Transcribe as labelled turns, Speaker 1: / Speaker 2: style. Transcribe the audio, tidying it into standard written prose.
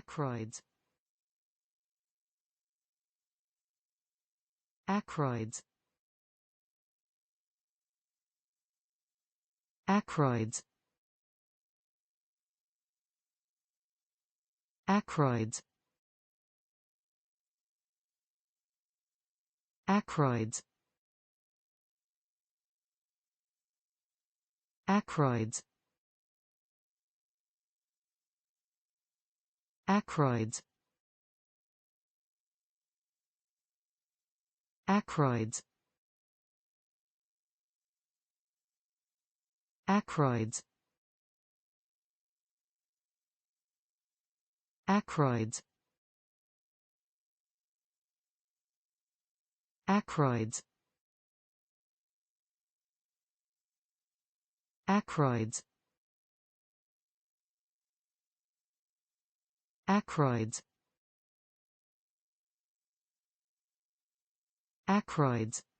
Speaker 1: Acroids. Acroids. Acroids. Acroids. Acroids. Acroids. Acroids. Acroids. Acroids. Acroids. Acroids. Acroids. Acroids. Acroids.